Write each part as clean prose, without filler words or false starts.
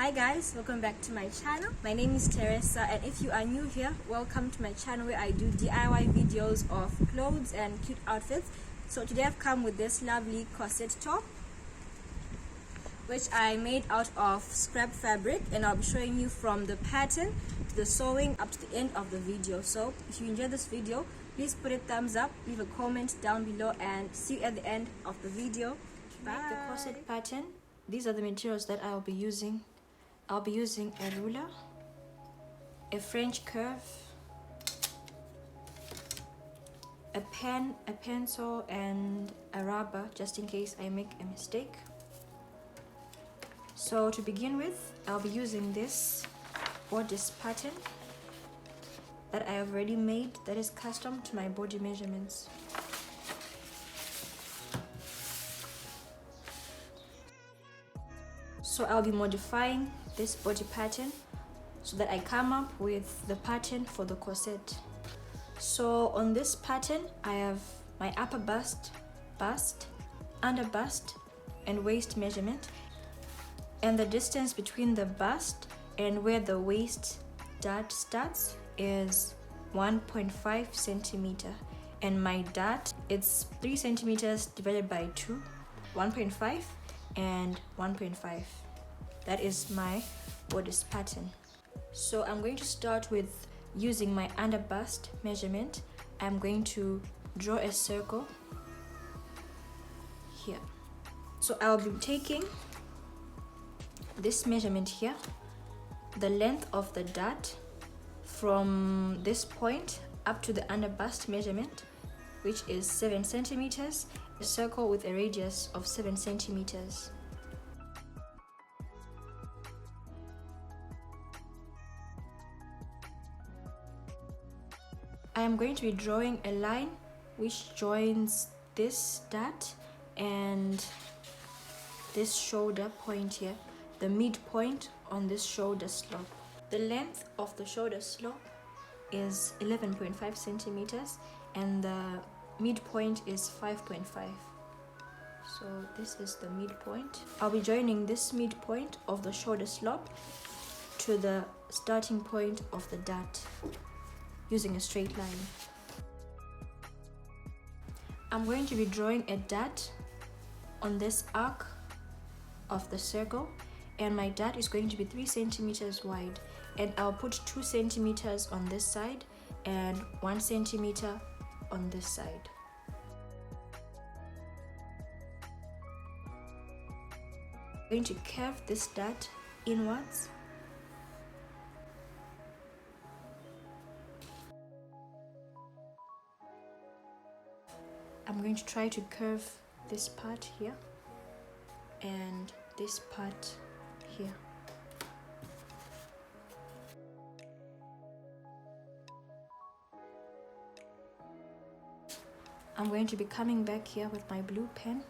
Hi guys, welcome back to my channel. My name is Teresa, and if you are new here, welcome to my channel where I do DIY videos of clothes and cute outfits. So today I've come with this lovely corset top which I made out of scrap fabric, and I'll be showing you from the pattern to the sewing up to the end of the video. So if you enjoyed this video, please put a thumbs up, leave a comment down below, and see you at the end of the video. Bye. To make the corset pattern, these are the materials that I'll be using. I'll be using a ruler, a French curve, a pen, a pencil, and a rubber just in case I make a mistake. So to begin with, I'll be using this bodice pattern that I have already made, that is custom to my body measurements. So I'll be modifying this body pattern so that I come up with the pattern for the corset. So on this pattern, I have my upper bust, under bust, and waist measurement, and the distance between the bust and where the waist dart starts is 1.5 centimeter, and my dart, it's 3 centimeters divided by 2, 1.5 and 1.5. That is my bodice pattern. So I'm going to start with using my under bust measurement. I'm going to draw a circle here. So I'll be taking this measurement here, the length of the dart from this point up to the under bust measurement, which is 7 centimeters, a circle with a radius of 7 centimeters. I am going to be drawing a line which joins this dart and this shoulder point here, the midpoint on this shoulder slope. The length of the shoulder slope is 11.5 centimeters and the midpoint is 5.5. So this is the midpoint. I'll be joining this midpoint of the shoulder slope to the starting point of the dart using a straight line. I'm going to be drawing a dart on this arc of the circle, and my dart is going to be 3 centimeters wide, and I'll put 2 centimeters on this side and 1 centimeter on this side. I'm going to curve this dart inwards. I'm going to try to curve this part here and this part here. I'm going to be coming back here with my blue pen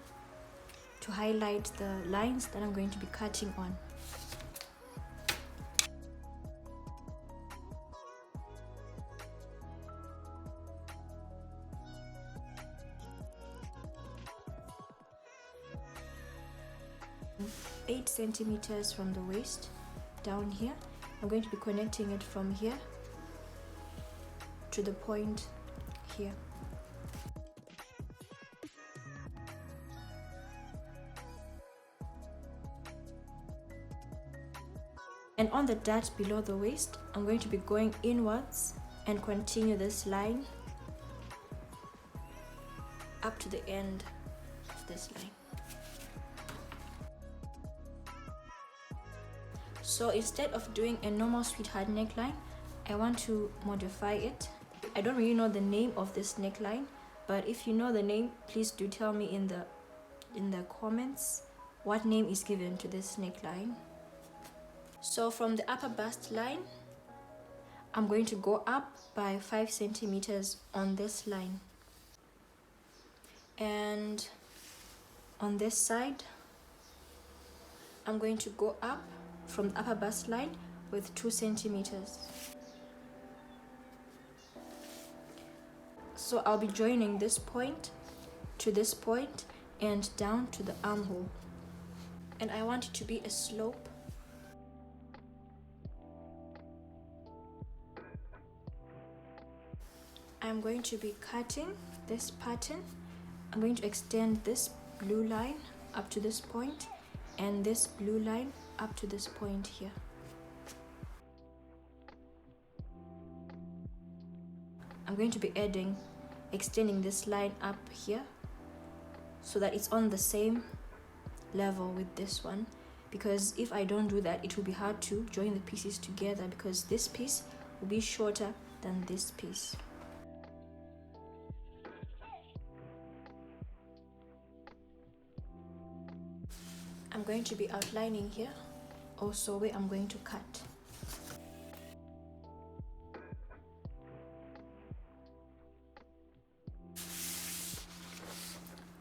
to highlight the lines that I'm going to be cutting on. Eight centimeters from the waist down here. I'm going to be connecting it from here to the point here. And on the dart below the waist, I'm going to be going inwards and continue this line up to the end of this line. So instead of doing a normal sweetheart neckline, I want to modify it. I don't really know the name of this neckline, but if you know the name, please do tell me in the comments what name is given to this neckline. So from the upper bust line, I'm going to go up by 5 centimeters on this line. And on this side, I'm going to go up from the upper bust line with 2 centimeters. So I'll be joining this point to this point and down to the armhole. And I want it to be a slope I'm going to be cutting this pattern. I'm going to extend this blue line up to this point and this blue line up to this point here. I'm going to be extending this line up here so that it's on the same level with this one, because if I don't do that, it will be hard to join the pieces together because this piece will be shorter than this piece. I'm going to be outlining here also where I'm going to cut.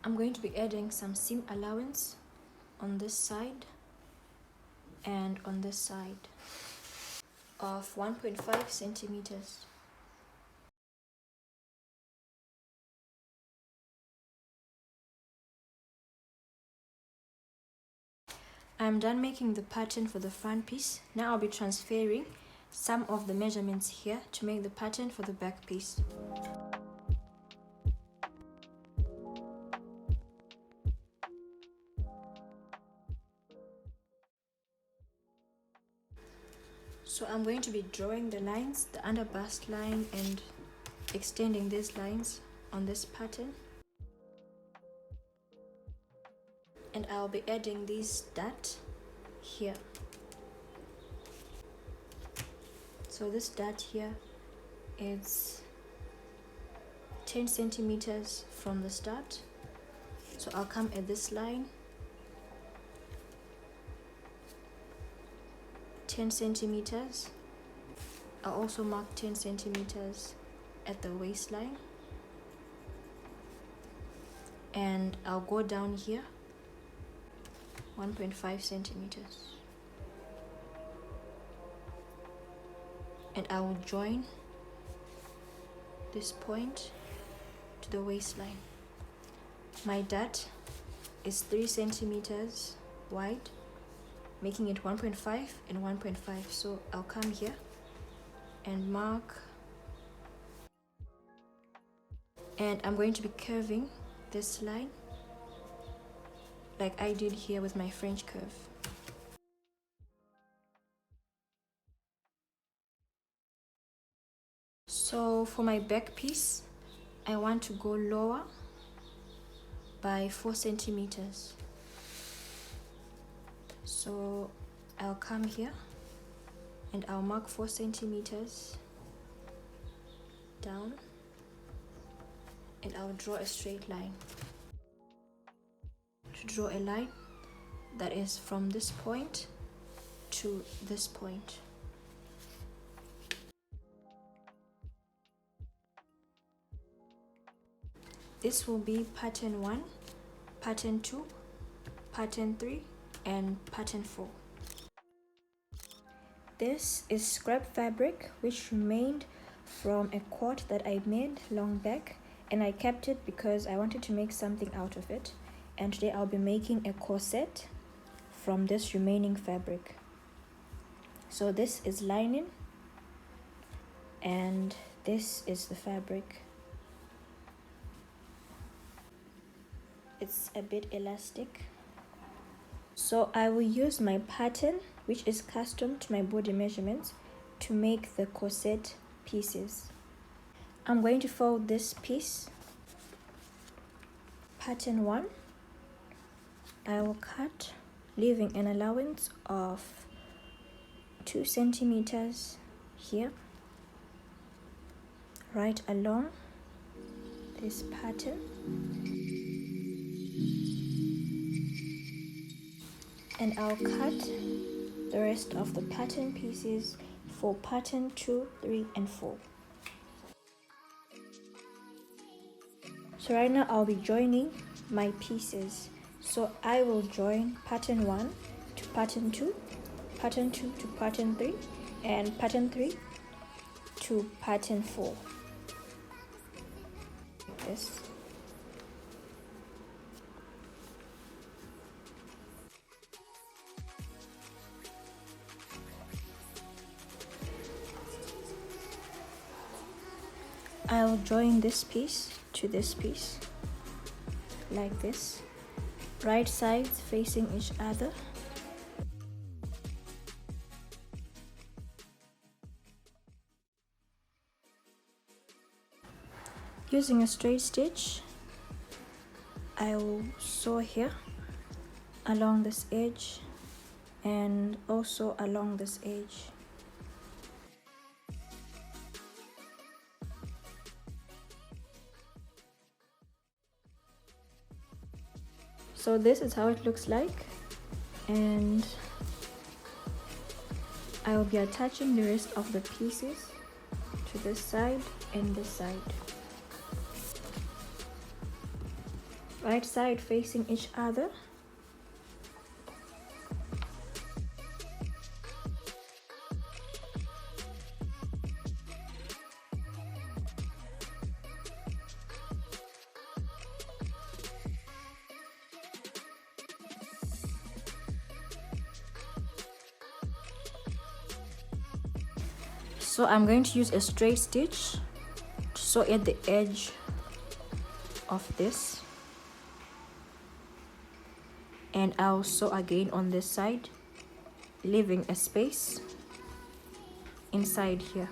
I'm going to be adding some seam allowance on this side and on this side of 1.5 centimeters. I'm done making the pattern for the front piece. Now I'll be transferring some of the measurements here to make the pattern for the back piece. So I'm going to be drawing the lines, the under bust line, and extending these lines on this pattern. And I'll be adding this dot here. So this dot here is 10 centimeters from the start. So I'll come at this line, 10 centimeters. I'll also mark 10 centimeters at the waistline. And I'll go down here 1.5 centimeters. And I will join this point to the waistline. My dot is 3 centimeters wide, making it 1.5 and 1.5. So I'll come here and mark, and I'm going to be curving this line like I did here with my French curve. So for my back piece, I want to go lower by 4 centimeters. So I'll come here and I'll mark 4 centimeters down, and I'll draw a straight line. To draw a line that is from this point to this point. This will be pattern 1, pattern 2, pattern 3, and pattern 4. This is scrap fabric which remained from a coat that I made long back, and I kept it because I wanted to make something out of it. And today I'll be making a corset from this remaining fabric. So this is lining and this is the fabric. It's a bit elastic. So I will use my pattern, which is custom to my body measurements, to make the corset pieces. I'm going to fold this piece, pattern 1. I will cut, leaving an allowance of 2 centimeters here, right along this pattern. And I'll cut the rest of the pattern pieces for pattern 2, 3, and 4. So right now I'll be joining my pieces. So I will join pattern 1 to pattern 2, pattern 2 to pattern 3, and pattern 3 to pattern 4. Like this. I'll join this piece to this piece like this, right sides facing each other. Using a straight stitch, I will sew here along this edge and also along this edge. So this is how it looks like, and I will be attaching the rest of the pieces to this side and this side. Right side facing each other. So I'm going to use a straight stitch to sew at the edge of this, and I'll sew again on this side, leaving a space inside here,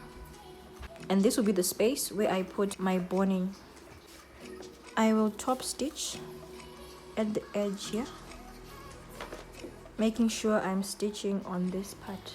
and this will be the space where I put my boning. I will top stitch at the edge here, making sure I'm stitching on this part.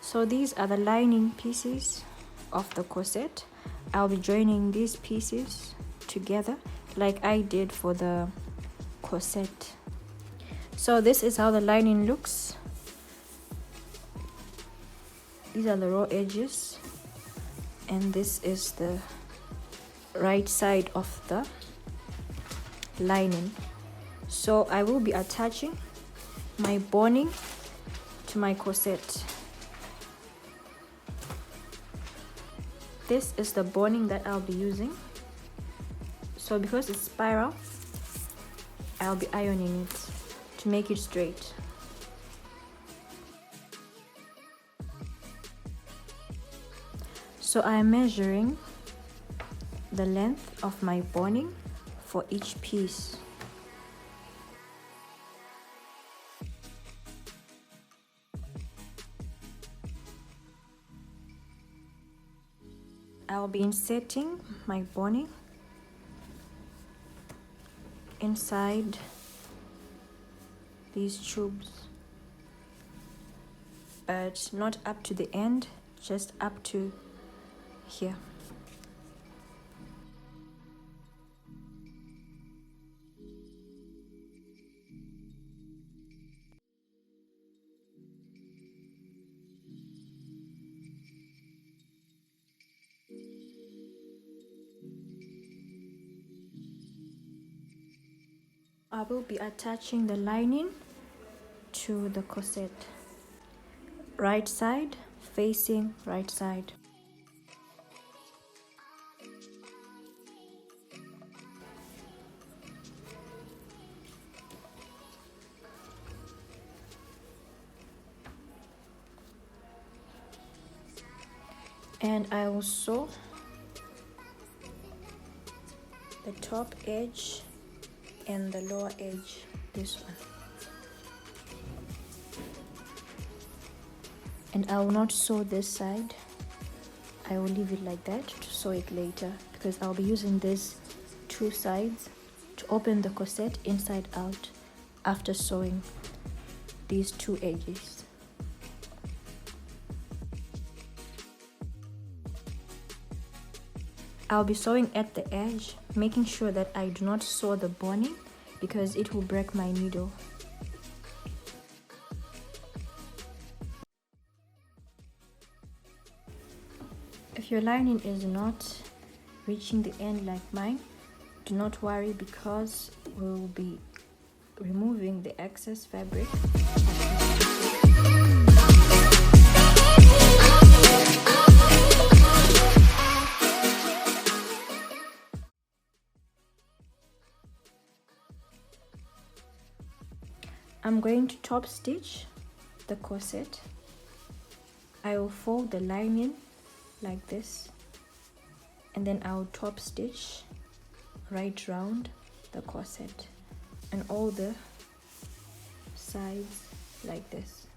So these are the lining pieces of the corset. I'll be joining these pieces together like I did for the corset. So this is how the lining looks. These are the raw edges, and this is the right side of the lining. So I will be attaching my boning to my corset. This is the boning that I'll be using. So because it's spiral, I'll be ironing it to make it straight. So I'm measuring the length of my boning for each piece. I'll be inserting my boning inside these tubes, but not up to the end, just up to here. I will be attaching the lining to the corset. Right side facing right side. And I will sew the top edge and the lower edge, this one. And I will not sew this side. I will leave it like that to sew it later, because I'll be using these two sides to open the corset inside out after sewing these two edges. I'll be sewing at the edge, making sure that I do not sew the boning because it will break my needle. If your lining is not reaching the end like mine, do not worry, because we'll be removing the excess fabric. I'm going to top stitch the corset. I will fold the lining like this, and then I'll top stitch right round the corset and all the sides like this.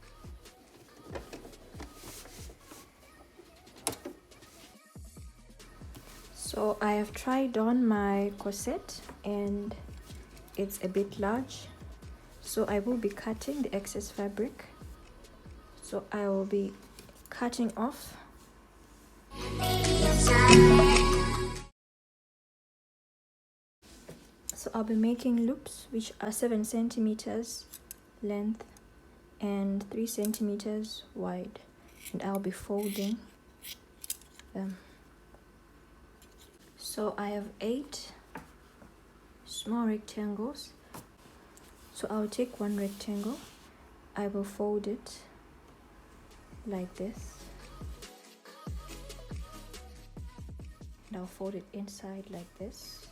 So I have tried on my corset and it's a bit large, so I will be cutting the excess fabric. So I will be cutting off so I'll be making loops which are 7 centimeters length and 3 centimeters wide, and I'll be folding them. So I have 8 small rectangles, so I'll take one rectangle, I will fold it like this, and I'll fold it inside like this.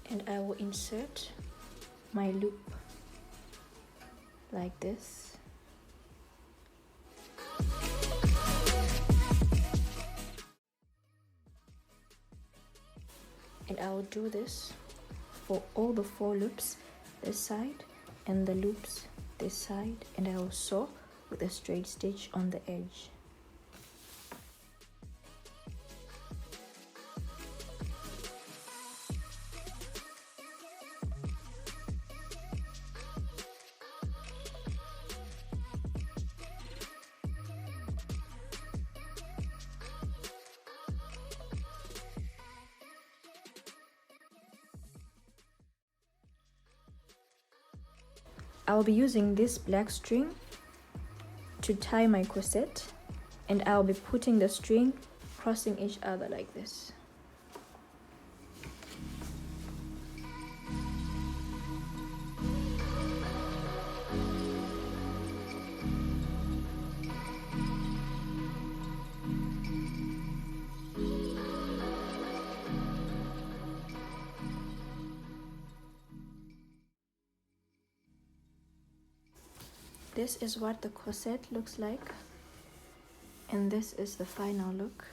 And I will insert my loop like this. And I will do this for all the 4 loops this side and the loops this side, and I will sew with a straight stitch on the edge. I'll be using this black string to tie my corset, and I'll be putting the string crossing each other like this. This is what the corset looks like, and this is the final look.